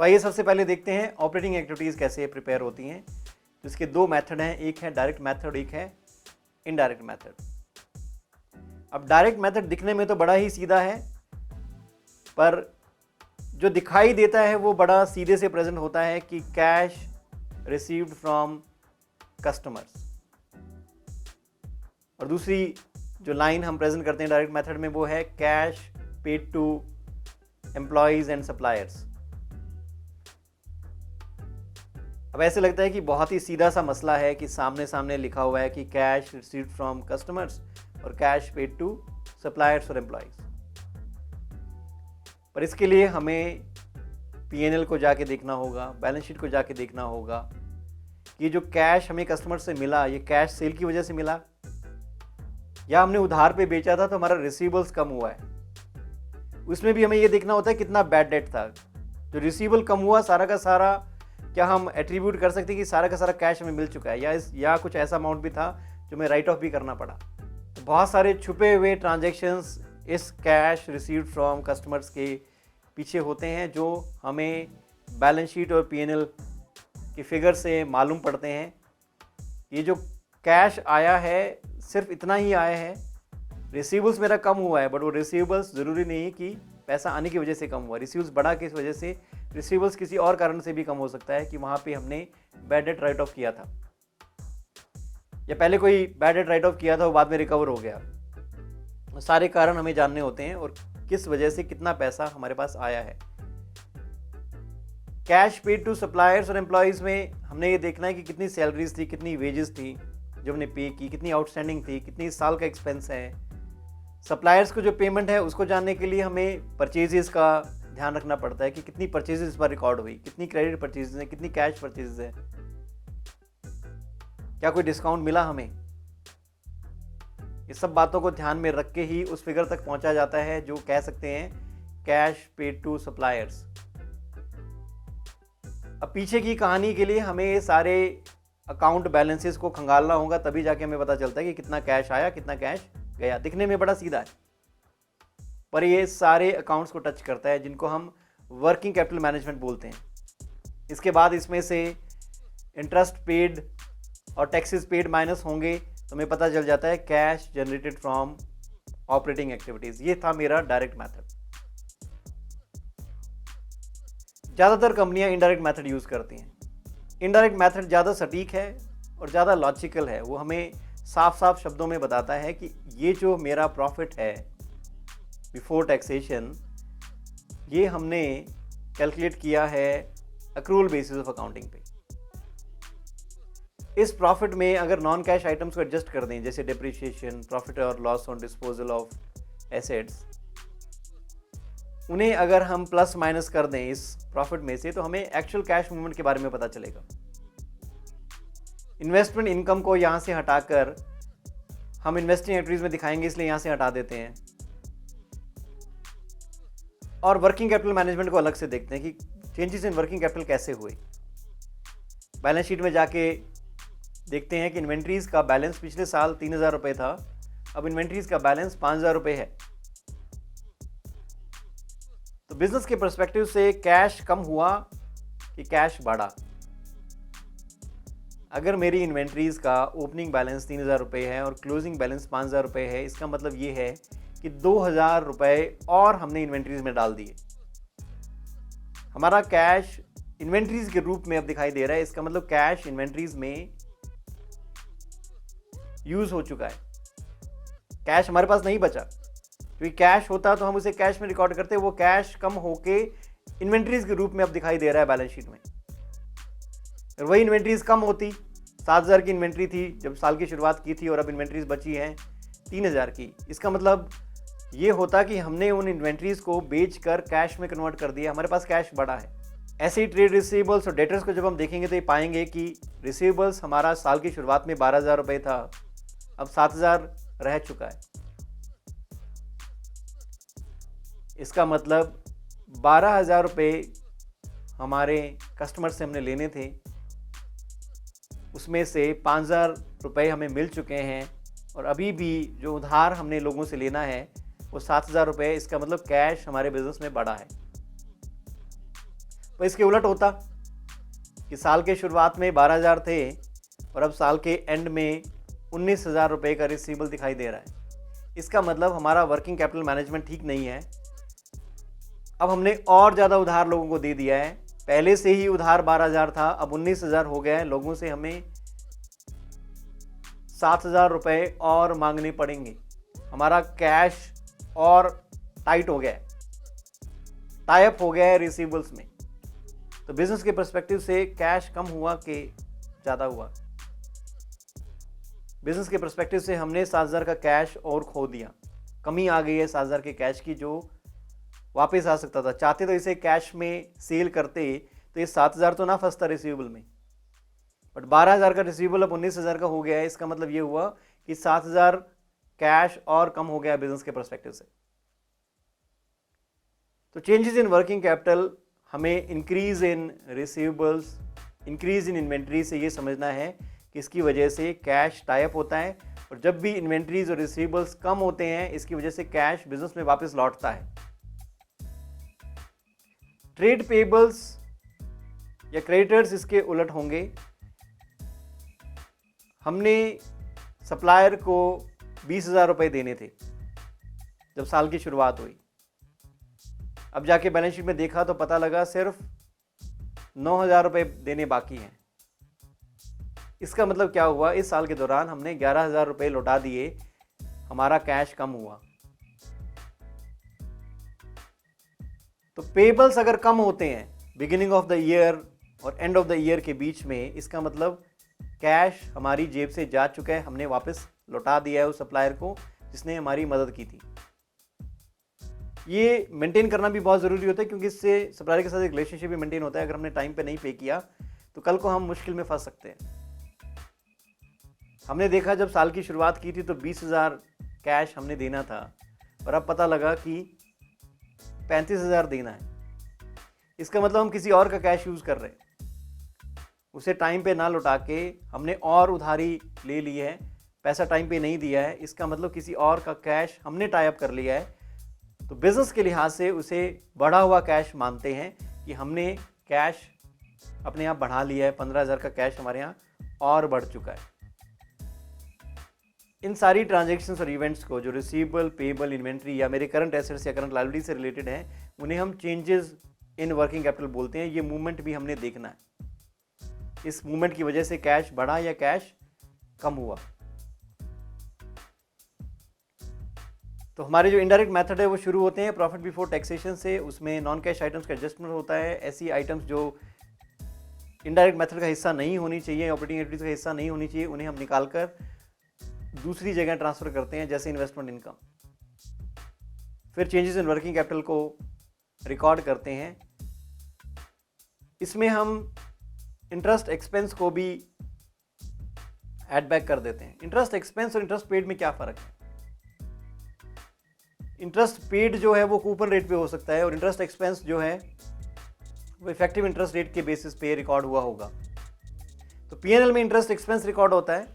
तो आइए सबसे पहले देखते हैं ऑपरेटिंग एक्टिविटीज़ कैसे प्रिपेयर होती हैं। तो इसके दो मेथड हैं, एक है डायरेक्ट मेथड, एक है इनडायरेक्ट मेथड। अब डायरेक्ट मेथड दिखने में तो बड़ा ही सीधा है, पर जो दिखाई देता है वो बड़ा सीधे से प्रेजेंट होता है कि कैश रिसीव्ड फ्रॉम कस्टमर्स, और दूसरी जो लाइन हम प्रेजेंट करते हैं डायरेक्ट मेथड में वो है cash paid to employees and suppliers. अब ऐसे लगता है कि बहुत ही सीधा सा मसला है कि सामने सामने लिखा हुआ है कि कैश रिसीव्ड फ्रॉम कस्टमर्स और कैश पेड टू सप्लायर्स और एम्प्लॉयज, पर इसके लिए हमें P&L को जाके देखना होगा, बैलेंस शीट को जाके देखना होगा कि जो कैश हमें कस्टमर से मिला ये कैश सेल की वजह से मिला या हमने उधार पे बेचा था तो हमारा रिसीवेबल्स कम हुआ है। उसमें भी हमें ये देखना होता है कितना बैड डेट था। जो रिसीवेबल कम हुआ सारा का सारा क्या हम एट्रीब्यूट कर सकते हैं कि सारा का सारा कैश हमें मिल चुका है, या कुछ ऐसा अमाउंट भी था जो हमें राइट ऑफ भी करना पड़ा। तो बहुत सारे छुपे हुए ट्रांजैक्शंस इस कैश रिसीव्ड फ्रॉम कस्टमर्स के पीछे होते हैं जो हमें बैलेंस शीट और P&L की फिगर से मालूम पड़ते हैं। ये जो कैश आया है सिर्फ इतना ही आया है, रिसीवेबल्स मेरा कम हुआ है, बट वो रिसीवेबल्स ज़रूरी नहीं कि पैसा आने की वजह से कम हुआ। रिसीवेबल्स बढ़ा किस वजह से, रिसीवेबल्स किसी और कारण से भी कम हो सकता है कि वहाँ पे हमने बैड डेट राइट ऑफ किया था या पहले कोई बैड डेट राइट ऑफ किया था वो बाद में रिकवर हो गया। सारे कारण हमें जानने होते हैं और किस वजह से कितना पैसा हमारे पास आया है। कैश पेड टू सप्लायर्स और एम्प्लॉयज़ में हमने ये देखना है कि कितनी सैलरीज थी, कितनी वेजेस थी जो हमने पे की, कितनी आउटस्टैंडिंग थी, कितनी साल का एक्सपेंस है। सप्लायर्स को जो पेमेंट है उसको जानने के लिए हमें परचेजेस का ध्यान रखना पड़ता है कि कितनी परचेजेस पर रिकॉर्ड हुई, कितनी क्रेडिट परचेजेस है, कितनी कैश परचेजेस है, क्या कोई डिस्काउंट मिला हमें। ये सब बातों को ध्यान में रख के ही उस फिगर तक पहुंचा जाता है जो कह सकते हैं कैश पेड टू सप्लायर्स। अब पीछे की कहानी के लिए हमें ये सारे अकाउंट बैलेंसेस को खंगालना होगा, तभी जाके हमें पता चलता है कि कितना कैश आया, कितना कैश गया। दिखने में बड़ा सीधा है, पर ये सारे अकाउंट्स को टच करता है जिनको हम वर्किंग कैपिटल मैनेजमेंट बोलते हैं। इसके बाद इसमें से इंटरेस्ट पेड और टैक्सेस पेड माइनस होंगे तो हमें पता चल जाता है cash generated from operating activities. ये था मेरा डायरेक्ट मेथड। ज़्यादातर कंपनियां इनडायरेक्ट मेथड यूज़ करती हैं। इनडायरेक्ट मेथड ज़्यादा सटीक है और ज़्यादा लॉजिकल है। वो हमें साफ साफ शब्दों में बताता है कि ये जो मेरा प्रॉफिट है बिफोर टैक्सेशन, ये हमने कैलकुलेट किया है अक्रूवल बेसिस ऑफ अकाउंटिंग पे। इस प्रॉफिट में अगर नॉन कैश आइटम्स को एडजस्ट कर दें जैसे डिप्रिशिएशन, प्रॉफिट और loss on disposal of assets, उन्हें अगर हम प्लस माइनस कर दें इस प्रॉफिट में से तो हमें एक्चुअल कैश मूवमेंट के बारे में पता चलेगा। इन्वेस्टमेंट इनकम को यहाँ से हटाकर हम इन्वेस्टिंग एक्टिविटीज में दिखाएंगे, इसलिए यहाँ से हटा देते हैं। और वर्किंग कैपिटल मैनेजमेंट को अलग से देखते हैं कि चेंजेस इन वर्किंग कैपिटल कैसे हुए। बैलेंस शीट में जाके देखते हैं कि इन्वेंट्रीज का बैलेंस पिछले साल 3000 रुपये था, अब इन्वेंट्रीज का बैलेंस 5000 रुपये है। तो बिजनेस के पर्सपेक्टिव से कैश कम हुआ कि कैश बढ़ा। अगर मेरी इन्वेंट्रीज का ओपनिंग बैलेंस 3000 रुपये है और क्लोजिंग बैलेंस 5000 रुपये है, इसका मतलब ये है कि 2000 रुपये और हमने इन्वेंट्रीज में डाल दिए। हमारा कैश इन्वेंट्रीज के रूप में अब दिखाई दे रहा है। इसका मतलब कैश इन्वेंट्रीज में यूज हो चुका है, कैश हमारे पास नहीं बचा। क्योंकि कैश होता तो हम उसे कैश में रिकॉर्ड करते, वो कैश कम होके इन्वेंट्रीज के रूप में अब दिखाई दे रहा है बैलेंस शीट में। और वही इन्वेंट्रीज कम होती, 7000 की इन्वेंट्री थी जब साल की शुरुआत की थी और अब इन्वेंट्रीज बची हैं 3000 की। इसका मतलब ये होता कि हमने उन इन्वेंट्रीज को बेचकर कैश में कन्वर्ट कर दिया, हमारे पास कैश बढ़ा है। ऐसे ही ट्रेड रिसीवेबल्स और डेटर्स को जब हम देखेंगे तो ये पाएंगे कि रिसीवेबल्स हमारा साल की शुरुआत में 12000 रुपये था, अब 7000 रह चुका है। इसका मतलब 12000 रुपये हमारे कस्टमर से हमने लेने थे, उसमें से 5000 रुपये हमें मिल चुके हैं और अभी भी जो उधार हमने लोगों से लेना है वो 7000 रुपये। इसका मतलब कैश हमारे बिजनेस में बढ़ा है। तो इसके उलट होता कि साल के शुरुआत में 12,000 थे और अब साल के एंड में 19,000 रुपये का रिसीवेबल दिखाई दे रहा है। इसका मतलब हमारा वर्किंग कैपिटल मैनेजमेंट ठीक नहीं है। अब हमने और ज़्यादा उधार लोगों को दे दिया है, पहले से ही उधार 12,000 था, अब 19,000 हो गया है। लोगों से हमें 7,000 रुपये और मांगने पड़ेंगे। हमारा कैश और टाइट हो गया है, टाई अप हो गया है रिसीवेबल्स में। तो बिजनेस के पर्सपेक्टिव से कैश कम हुआ कि ज़्यादा हुआ? बिजनेस के पर्सपेक्टिव से हमने 7,000 का कैश और खो दिया, कमी आ गई है 7,000 के कैश की जो वापस आ सकता था। चाहते तो इसे कैश में सेल करते तो ये 7,000 तो ना फंसता रिसीवेबल में, बट 12,000 का रिसीवेबल अब 19,000 का हो गया है। इसका मतलब ये हुआ कि 7,000 कैश और कम हो गया बिजनेस के पर्सपेक्टिव से। तो चेंजेस इन वर्किंग कैपिटल हमें increase in receivables, increase in inventory से ये समझना है कि इसकी वजह से कैश टाई अप होता है, और जब भी इन्वेंट्रीज और रिसीवेबल्स कम होते हैं इसकी वजह से कैश बिजनेस में वापस लौटता है। ट्रेड पेबल्स या क्रेडिटर्स इसके उलट होंगे। हमने सप्लायर को 20,000 रुपये देने थे जब साल की शुरुआत हुई, अब जाके बैलेंस शीट में देखा तो पता लगा सिर्फ 9,000 रुपये देने बाकी हैं। इसका मतलब क्या हुआ? इस साल के दौरान हमने 11,000 रुपये लौटा दिए, हमारा कैश कम हुआ। तो पेबल्स अगर कम होते हैं बिगिनिंग ऑफ द ईयर और एंड ऑफ द ईयर के बीच में, इसका मतलब कैश हमारी जेब से जा चुका है, हमने वापस लौटा दिया है उस सप्लायर को जिसने हमारी मदद की थी। ये मेंटेन करना भी बहुत ज़रूरी होता है क्योंकि इससे सप्लायर के साथ एक रिलेशनशिप भी मेंटेन होता है। अगर हमने टाइम पे नहीं पे किया तो कल को हम मुश्किल में फंस सकते हैं। हमने देखा जब साल की शुरुआत की थी तो 20,000 कैश हमने देना था, और अब पता लगा कि 35,000 देना है। इसका मतलब हम किसी और का कैश यूज़ कर रहे हैं, उसे टाइम पे ना लौटा के हमने और उधारी ले ली है, पैसा टाइम पे नहीं दिया है। इसका मतलब किसी और का कैश हमने टाई अप कर लिया है। तो बिजनेस के लिहाज से उसे बढ़ा हुआ कैश मानते हैं कि हमने कैश अपने आप बढ़ा लिया है, 15,000 का कैश हमारे यहाँ और बढ़ चुका है। इन सारी ट्रांजैक्शंस और इवेंट्स को जो रिसीवेबल, पेबल, इन्वेंट्री या मेरे करंट एसेट्स या करंट लायबिलिटी से रिलेटेड हैं, उन्हें हम चेंजेस इन वर्किंग कैपिटल बोलते हैं। ये मूवमेंट भी हमने देखना है, इस मूवमेंट की वजह से कैश बढ़ा या कैश कम हुआ। तो हमारे जो इनडायरेक्ट मेथड है वो शुरू होते हैं प्रॉफिट बिफोर टैक्सेशन से। उसमें नॉन कैश आइटम्स का एडजस्टमेंट होता है। ऐसी आइटम्स जो इनडायरेक्ट मेथड का हिस्सा नहीं होनी चाहिए, ऑपरेटिंग एक्टिविटीज का हिस्सा नहीं होनी चाहिए, उन्हें हम निकाल कर दूसरी जगह ट्रांसफर करते हैं, जैसे इन्वेस्टमेंट इनकम। फिर चेंजेस इन वर्किंग कैपिटल को रिकॉर्ड करते हैं। इसमें हम इंटरेस्ट एक्सपेंस को भी ऐड बैक कर देते हैं। इंटरेस्ट एक्सपेंस और इंटरेस्ट पेड में क्या फ़र्क है? इंटरेस्ट पेड जो है वो कूपन रेट पे हो सकता है, और इंटरेस्ट एक्सपेंस जो है वो इफेक्टिव इंटरेस्ट रेट के बेसिस पे रिकॉर्ड हुआ होगा। तो पीएनएल में इंटरेस्ट एक्सपेंस रिकॉर्ड होता है,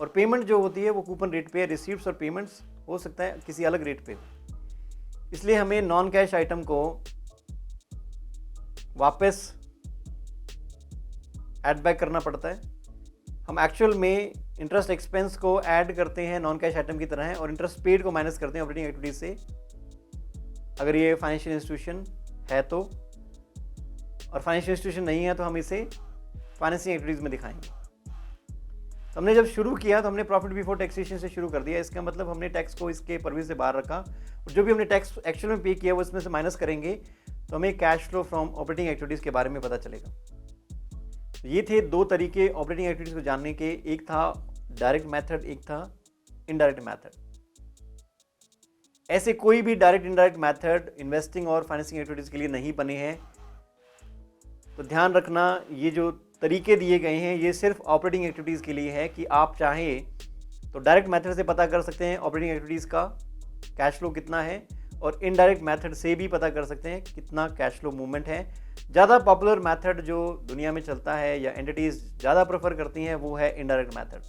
और पेमेंट जो होती है वो कूपन रेट पे, रिसीप्ट्स और पेमेंट्स हो सकता है किसी अलग रेट पे। इसलिए हमें नॉन कैश आइटम को वापस ऐड बैक करना पड़ता है। हम एक्चुअल में इंटरेस्ट एक्सपेंस को ऐड करते हैं नॉन कैश आइटम की तरह है, और इंटरेस्ट पेड को माइनस करते हैं ऑपरेटिंग एक्टिविटीज से, अगर ये फाइनेंशियल इंस्टीट्यूशन है तो। और फाइनेंशियल इंस्टीट्यूशन नहीं है तो हम इसे फाइनेंसिंग एक्टिविटीज में दिखाएंगे। तो हमने जब शुरू किया तो हमने प्रॉफिट बिफोर टैक्सेशन से शुरू कर दिया। इसका मतलब हमने टैक्स को इसके परवी से बाहर रखा, और जो भी हमने टैक्स एक्चुअल में पे किया वो इसमें से माइनस करेंगे तो हमें cash flow from operating activities के बारे में पता चलेगा। तो ये थे दो तरीके ऑपरेटिंग एक्टिविटीज़ को जानने के, एक था डायरेक्ट मेथड, एक था इनडायरेक्ट मेथड। ऐसे कोई भी डायरेक्ट इनडायरेक्ट मेथड इन्वेस्टिंग और फाइनेंसिंग एक्टिविटीज़ के लिए नहीं बने हैं। तो ध्यान रखना, ये जो तरीके दिए गए हैं ये सिर्फ ऑपरेटिंग एक्टिविटीज़ के लिए है कि आप चाहें तो डायरेक्ट मेथड से पता कर सकते हैं ऑपरेटिंग एक्टिविटीज़ का कैश फ्लो कितना है, और इनडायरेक्ट मेथड से भी पता कर सकते हैं कितना कैश फ्लो मूवमेंट है। ज़्यादा पॉपुलर मेथड जो दुनिया में चलता है या एंटिटीज़ ज़्यादा प्रेफर करती हैं वो है इनडायरेक्ट मेथड,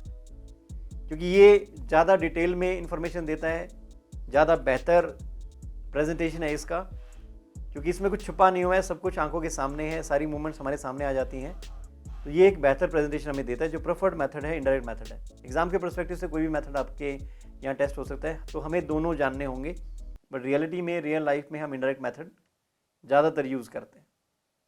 क्योंकि ये ज़्यादा डिटेल में इंफॉर्मेशन देता है, ज़्यादा बेहतर प्रेजेंटेशन है इसका, क्योंकि इसमें कुछ छुपा नहीं हुआ है, सब कुछ आंखों के सामने है, सारी मूवमेंट्स हमारे सामने आ जाती हैं। तो ये एक बेहतर प्रेजेंटेशन हमें देता है। जो प्रेफर्ड मेथड है इनडायरेक्ट मेथड है। एग्जाम के पर्सपेक्टिव से कोई भी मेथड आपके यहाँ टेस्ट हो सकता है, तो हमें दोनों जानने होंगे, बट रियलिटी में रियल लाइफ में हम इनडायरेक्ट मेथड ज़्यादातर यूज़ करते हैं।